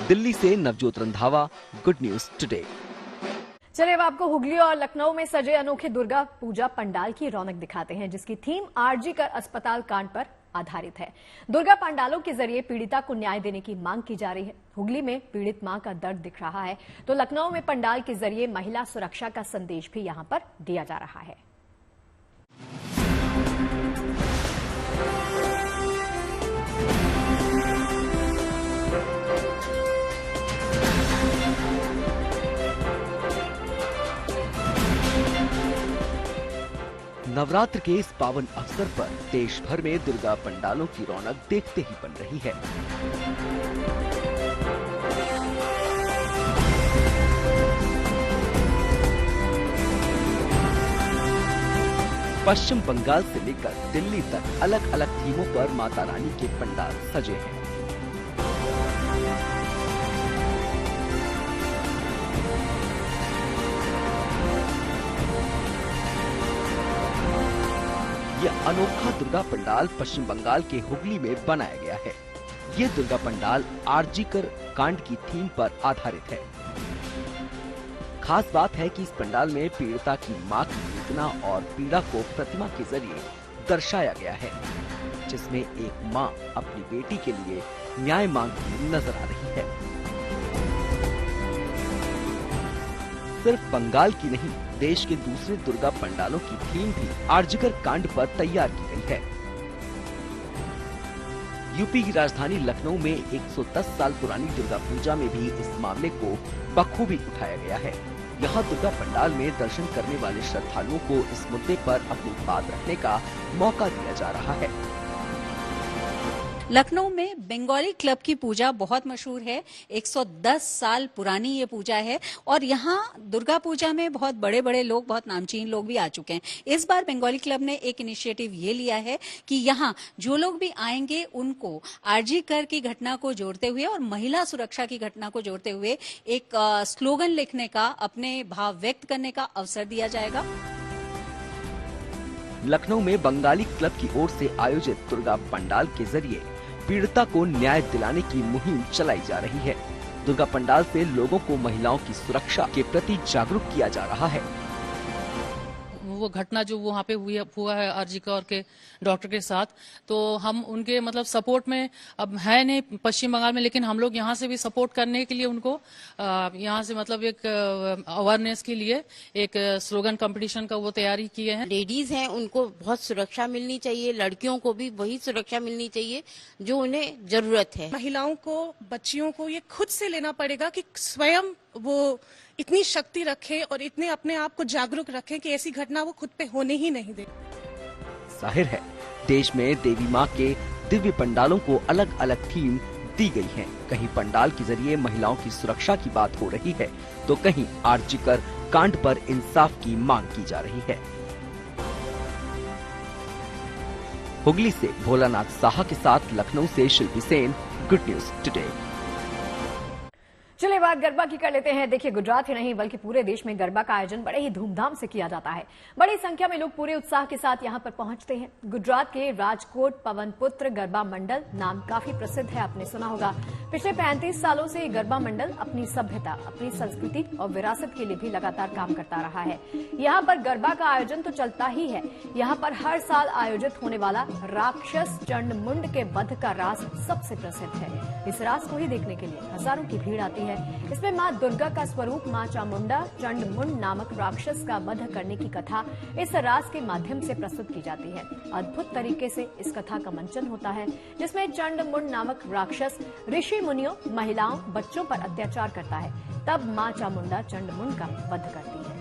दिल्ली से Navjot Randhawa, good news today. चलिए अब आपको हुगली और लखनऊ में सजे अनोखे दुर्गा पूजा पंडाल की रौनक दिखाते हैं, जिसकी थीम आरजी कर अस्पताल कांड पर आधारित है। दुर्गा पंडालों के जरिए पीड़िता को न्याय देने की मांग की जा रही है। हुगली में पीड़ित मां का दर्द दिख रहा है, तो लखनऊ में पंडाल के जरिए महिला सुरक्षा का संदेश भी यहां पर दिया जा रहा है। नवरात्र के इस पावन अवसर पर देश भर में दुर्गा पंडालों की रौनक देखते ही बन रही है। पश्चिम बंगाल से लेकर दिल्ली तक अलग अलग थीमों पर माता रानी के पंडाल सजे हैं। यह अनोखा दुर्गा पंडाल पश्चिम बंगाल के हुगली में बनाया गया है। ये दुर्गा पंडाल आरजीकर कांड की थीम पर आधारित है। खास बात है कि इस पंडाल में पीड़िता की मां की वेदना और पीड़ा को प्रतिमा के जरिए दर्शाया गया है, जिसमें एक मां अपनी बेटी के लिए न्याय मांगती नजर आ रही है। सिर्फ बंगाल की नहीं, देश के दूसरे दुर्गा पंडालों की थीम भी आरजीकर कांड पर तैयार की गई है। यूपी की राजधानी लखनऊ में 110 साल पुरानी दुर्गा पूजा में भी इस मामले को बखूबी उठाया गया है। यहाँ दुर्गा पंडाल में दर्शन करने वाले श्रद्धालुओं को इस मुद्दे पर अपनी बात रखने का मौका दिया जा रहा है। लखनऊ में बंगाली क्लब की पूजा बहुत मशहूर है। 110 साल पुरानी ये पूजा है और यहाँ दुर्गा पूजा में बहुत बड़े बड़े लोग, बहुत नामचीन लोग भी आ चुके हैं। इस बार बंगाली क्लब ने एक इनिशिएटिव ये लिया है कि यहाँ जो लोग भी आएंगे उनको आरजी कर की घटना को जोड़ते हुए और महिला सुरक्षा की घटना को जोड़ते हुए एक स्लोगन लिखने का, अपने भाव व्यक्त करने का अवसर दिया जाएगा। लखनऊ में बंगाली क्लब की ओर से आयोजित दुर्गा पंडाल के जरिए पीड़िता को न्याय दिलाने की मुहिम चलाई जा रही है। दुर्गा पंडाल से लोगों को महिलाओं की सुरक्षा के प्रति जागरूक किया जा रहा है। वो घटना जो वहाँ पे हुआ है आरजीकर के डॉक्टर के साथ, तो हम उनके मतलब सपोर्ट में अब है नहीं पश्चिम बंगाल में, लेकिन हम लोग यहाँ से भी सपोर्ट करने के लिए उनको यहाँ से मतलब एक अवेयरनेस के लिए एक स्लोगन कंपटीशन का वो तैयारी किए हैं। लेडीज हैं, उनको बहुत सुरक्षा मिलनी चाहिए, लड़कियों को भी वही सुरक्षा मिलनी चाहिए जो उन्हें जरूरत है। महिलाओं को, बच्चियों को ये खुद से लेना पड़ेगा कि स्वयं वो इतनी शक्ति रखें और इतने अपने आप को जागरूक रखें कि ऐसी घटना वो खुद पे होने ही नहीं दे। जाहिर है देश में देवी माँ के दिव्य पंडालों को अलग अलग थीम दी गई है। कहीं पंडाल के जरिए महिलाओं की सुरक्षा की बात हो रही है, तो कहीं आरजीकर कांड पर इंसाफ की मांग की जा रही है। हुगली से भोलानाथ साहा के साथ लखनऊ से शिल्पी सेन, गुड न्यूज टुडे। चलिए बात गरबा की कर लेते हैं। देखिए, गुजरात ही नहीं बल्कि पूरे देश में गरबा का आयोजन बड़े ही धूमधाम से किया जाता है। बड़ी संख्या में लोग पूरे उत्साह के साथ यहां पर पहुंचते हैं। गुजरात के राजकोट पवनपुत्र गरबा मंडल नाम काफी प्रसिद्ध है, आपने सुना होगा। पिछले 35 सालों से ये गरबा मंडल अपनी सभ्यता, अपनी संस्कृति और विरासत के लिए भी लगातार काम करता रहा है। यहाँ पर गरबा का आयोजन तो चलता ही है, यहाँ पर हर साल आयोजित होने वाला राक्षस चंडमुंड के वध का रास सबसे प्रसिद्ध है। इस रास को ही देखने के लिए हजारों की भीड़ आती है। इसमें मां दुर्गा का स्वरूप मां चामुंडा चंडमुंड नामक राक्षस का वध करने की कथा इस रास के माध्यम से प्रस्तुत की जाती है। अद्भुत तरीके से इस कथा का मंचन होता है, जिसमें चंडमुंड नामक राक्षस ऋषि मुनियों, महिलाओं, बच्चों पर अत्याचार करता है। तब मां चामुंडा चंडमुंड का वध करती है।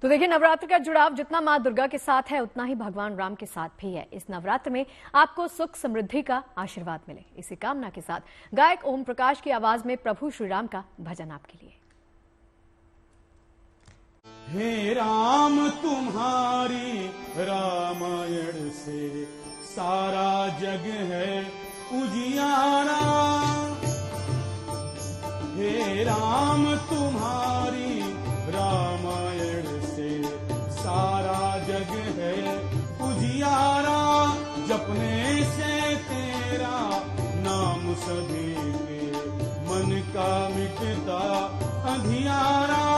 तो देखिए, नवरात्र का जुड़ाव जितना मां दुर्गा के साथ है उतना ही भगवान राम के साथ भी है। इस नवरात्र में आपको सुख समृद्धि का आशीर्वाद मिले, इसी कामना के साथ गायक ओम प्रकाश की आवाज में प्रभु श्री राम का भजन आपके लिए। हे राम तुम्हारी रामायण से सारा जग है उजियारा, हे राम तुम्हारी रामायण से सारा जग है उजियारा, जपने से तेरा नाम सभी के मन का मिटता अंधियारा।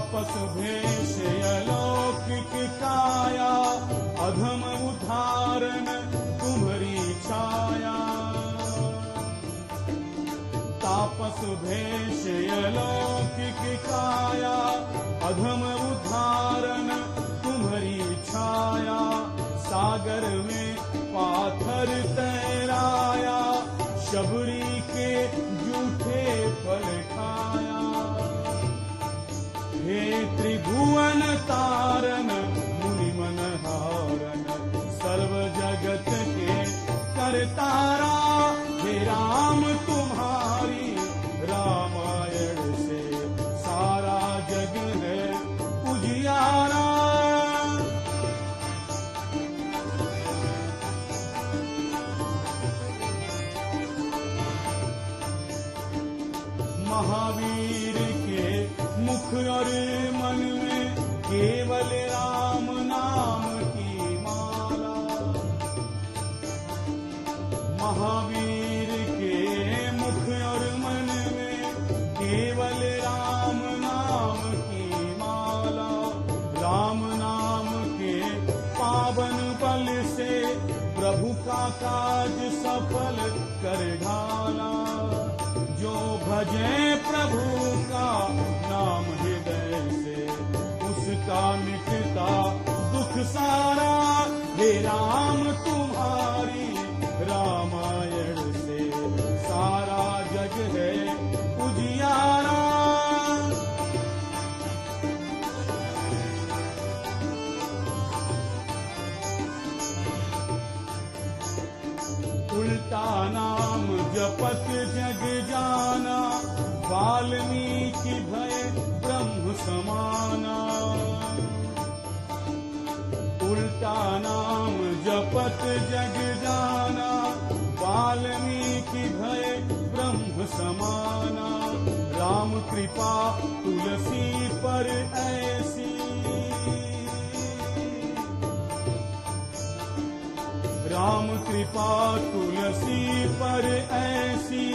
तापस भेष अलौकिक काया, अधम उद्धारण तुम्हारी छाया। तापस भेष अलौकिक काया, अधम उद्धारण तुम्हारी छाया। सागर में पाथर तैराया, शबरी के जूठे फल खाया। हे त्रिभुवन तारन मुनि मन हारन, सर्व जगत के करतारा। हे राम तुम्हारी रामायण से सारा जग है उजियारा। महावीर के मुख और मन में केवल राम नाम की माला। महावीर के मुख और मन में केवल राम नाम की माला। राम नाम के पावन बल से प्रभु का काज सफल कर ढाला। जो भजे प्रभु का नाम हृदय से, उसका मिटता दुख सारा। हे राम तुम्हारी रामायण से सारा जग है उजियारा। उल्टा नाम जपत जग जाना, वाल्मीकि भय ब्रह्म समाना। उल्टा नाम जपत जग जाना, वाल्मीकि भय ब्रह्म समाना। राम कृपा तुलसी पर ऐसी, राम कृपा तुलसी पर ऐसी।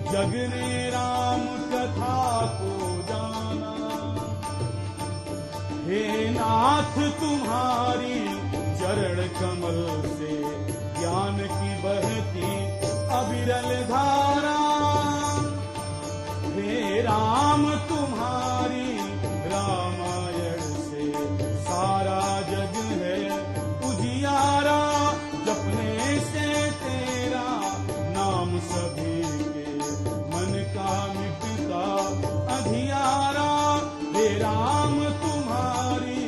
जग ने राम कथा को जाना। हे नाथ तुम्हारी चरण कमल से, ज्ञान की बहती अविरल धारा। हे राम तुम्हारी रामायण से सारा जग है उजियारा। जपने से तेरा नाम सभी के मन का मिटता अधियारा। हे राम तुम्हारी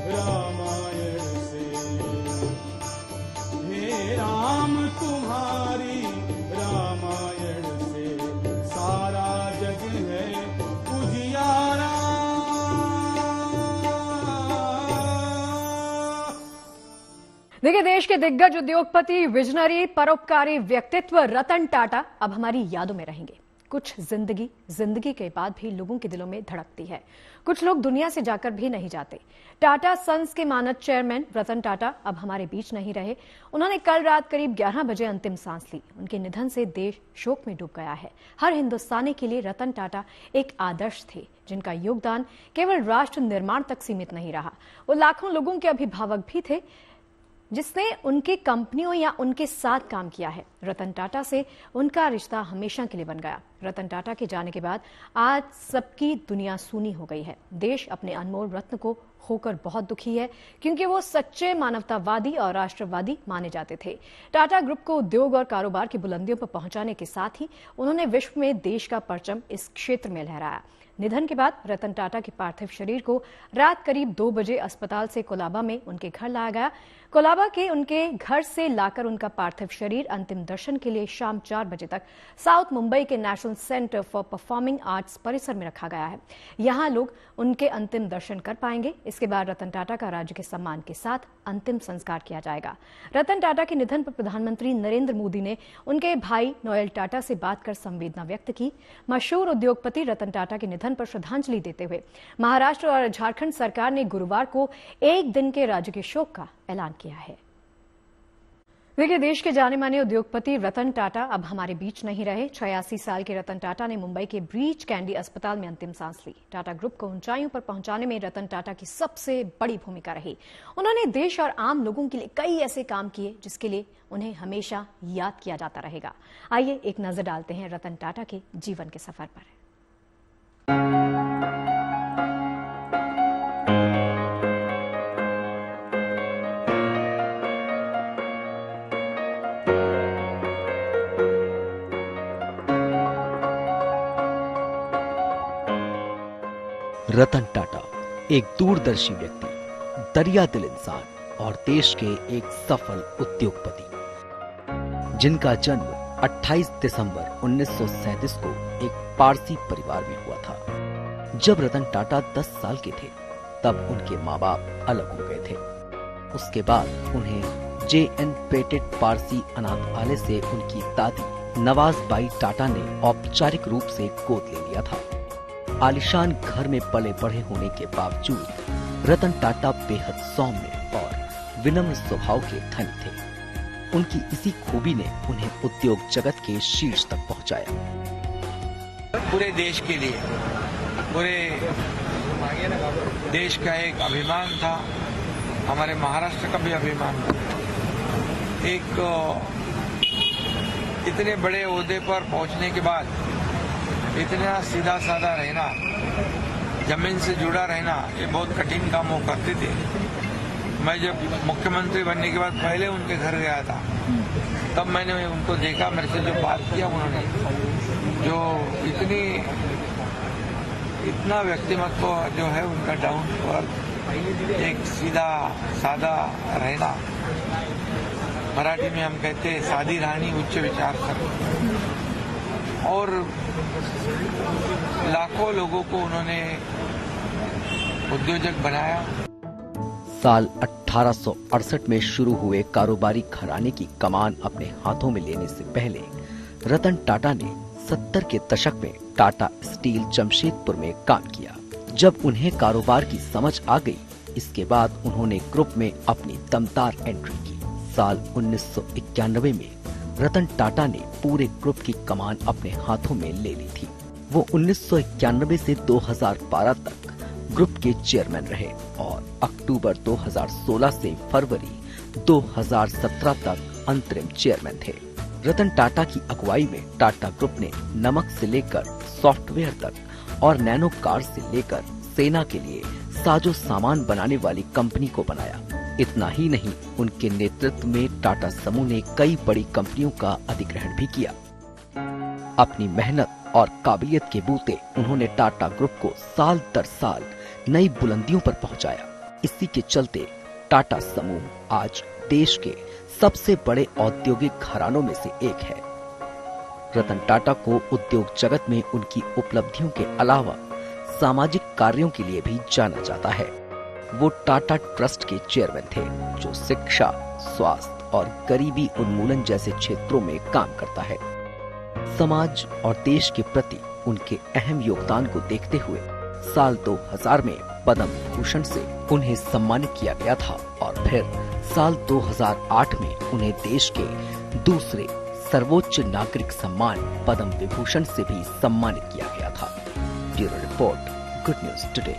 रामायण से, हे राम तुम्हारी रामायण से सारा जग है उजियारा। देखिए, देश के दिग्गज उद्योगपति, विजनरी, परोपकारी व्यक्तित्व रतन टाटा अब हमारी यादों में रहेंगे। कुछ जिंदगी के बाद भी लोगों के दिलों में धड़कती है। कुछ लोग दुनिया से जाकर भी नहीं जाते। टाटा सन्स के मानद चेयरमैन रतन टाटा अब हमारे बीच नहीं रहे। उन्होंने कल रात करीब 11 बजे अंतिम सांस ली। उनके निधन से देश शोक में डूब गया है। हर हिंदुस्तानी के लिए रतन टाटा एक आदर्श थे, जिनका योगदान केवल राष्ट्र निर्माण तक सीमित नहीं रहा। वो लाखों लोगों के अभिभावक भी थे जिसने उनकी कंपनियों या उनके साथ काम किया है। रतन टाटा से उनका रिश्ता हमेशा के लिए बन गया। रतन टाटा के जाने के बाद आज सबकी दुनिया सूनी हो गई है। देश अपने अनमोल रत्न को खोकर बहुत दुखी है, क्योंकि वो सच्चे मानवतावादी और राष्ट्रवादी माने जाते थे। टाटा ग्रुप को उद्योग और कारोबार की बुलंदियों पर पहुंचाने के साथ ही उन्होंने विश्व में देश का परचम इस क्षेत्र में लहराया। निधन के बाद रतन टाटा के पार्थिव शरीर को रात करीब 2 बजे अस्पताल से कोलाबा में उनके घर लाया गया। कोलाबा के उनके घर से लाकर उनका पार्थिव शरीर अंतिम दर्शन के लिए शाम 4 बजे तक साउथ मुंबई के national centre for performing arts परिसर में रखा गया है। यहां लोग उनके अंतिम दर्शन कर पाएंगे। इसके बाद रतन टाटा का राज्य के सम्मान के साथ अंतिम संस्कार किया जाएगा। रतन टाटा के निधन पर प्रधानमंत्री नरेंद्र मोदी ने उनके भाई नोएल टाटा से बात कर संवेदना व्यक्त की। मशहूर उद्योगपति रतन टाटा के निधन पर श्रद्धांजलि देते हुए महाराष्ट्र और झारखंड सरकार ने गुरुवार को 1 दिन के राज्य के शोक का ऐलान किया है। देखिए, देश के जाने माने उद्योगपति रतन टाटा अब हमारे बीच नहीं रहे। 86 साल के रतन टाटा ने मुंबई के ब्रीच कैंडी अस्पताल में अंतिम सांस ली। टाटा ग्रुप को ऊंचाइयों पर पहुंचाने में रतन टाटा की सबसे बड़ी भूमिका रही। उन्होंने देश और आम लोगों के लिए कई ऐसे काम किए जिसके लिए उन्हें हमेशा याद किया जाता रहेगा। आइए एक नजर डालते हैं रतन टाटा के जीवन के सफर पर। रतन टाटा एक दूरदर्शी व्यक्ति, दरियादिल इंसान और देश के एक सफल उद्योगपति, जिनका जन्म 28 दिसंबर 1937 को एक पारसी परिवार में हुआ था। जब रतन टाटा 10 साल के थे तब उनके माँ बाप अलग हो गए थे। उसके बाद उन्हें J.N. पेटेट पारसी अनाथालय से उनकी दादी नवाज़बाई टाटा ने औपचारिक रूप से गोद ले लिया था। आलिशान घर में पले बढ़े होने के बावजूद रतन टाटा बेहद सौम्य और विनम्र स्वभाव के धनी थे। उनकी इसी खूबी ने उन्हें उद्योग जगत के शीर्ष तक पहुंचाया। पूरे देश के लिए, पूरे देश का एक अभिमान था, हमारे महाराष्ट्र का भी अभिमान था। एक इतने बड़े ओहदे पर पहुंचने के बाद इतना सीधा साधा रहना, जमीन से जुड़ा रहना, ये बहुत कठिन काम वो करते थे। मैं जब मुख्यमंत्री बनने के बाद पहले उनके घर गया था, तब मैंने उनको देखा, मेरे से जो बात किया उन्होंने, जो इतना व्यक्तिमत्व जो है उनका डाउन टू अर्थ, एक सीधा साधा रहना, मराठी में हम कहते हैं सादी रानी उच्च विचार कर, और लाखों लोगों को उन्होंने उद्योजक बनाया। साल 1868 में शुरू हुए कारोबारी घराने की कमान अपने हाथों में लेने से पहले रतन टाटा ने 70 के दशक में टाटा स्टील जमशेदपुर में काम किया। जब उन्हें कारोबार की समझ आ गई, इसके बाद उन्होंने ग्रुप में अपनी दमदार एंट्री की। साल 1991 में रतन टाटा ने पूरे ग्रुप की कमान अपने हाथों में ले ली थी। वो 1991 से 2012 तक ग्रुप के चेयरमैन रहे और अक्टूबर 2016 से फरवरी 2017 तक अंतरिम चेयरमैन थे। रतन टाटा की अगुवाई में टाटा ग्रुप ने नमक से लेकर सॉफ्टवेयर तक और नैनो कार से लेकर सेना के लिए साजो सामान बनाने वाली कंपनी को बनाया। इतना ही नहीं, उनके नेतृत्व में टाटा समूह ने कई बड़ी कंपनियों का अधिग्रहण भी किया। अपनी मेहनत और काबिलियत के बूते उन्होंने टाटा ग्रुप को साल दर साल नई बुलंदियों पर पहुंचाया। इसी के चलते टाटा समूह आज देश के सबसे बड़े औद्योगिक घरानों में से एक है। रतन टाटा को उद्योग जगत में उनकी उपलब्धियों के अलावा सामाजिक कार्यों के लिए भी जाना जाता है। वो टाटा ट्रस्ट के चेयरमैन थे, जो शिक्षा, स्वास्थ्य और गरीबी उन्मूलन जैसे क्षेत्रों में काम करता है। समाज और देश के प्रति उनके अहम योगदान को देखते हुए साल 2000 में पद्म विभूषण से उन्हें सम्मानित किया गया था और फिर साल 2008 में उन्हें देश के दूसरे सर्वोच्च नागरिक सम्मान पद्म विभूषण से भी सम्मानित किया गया था। Bureau report, good news today.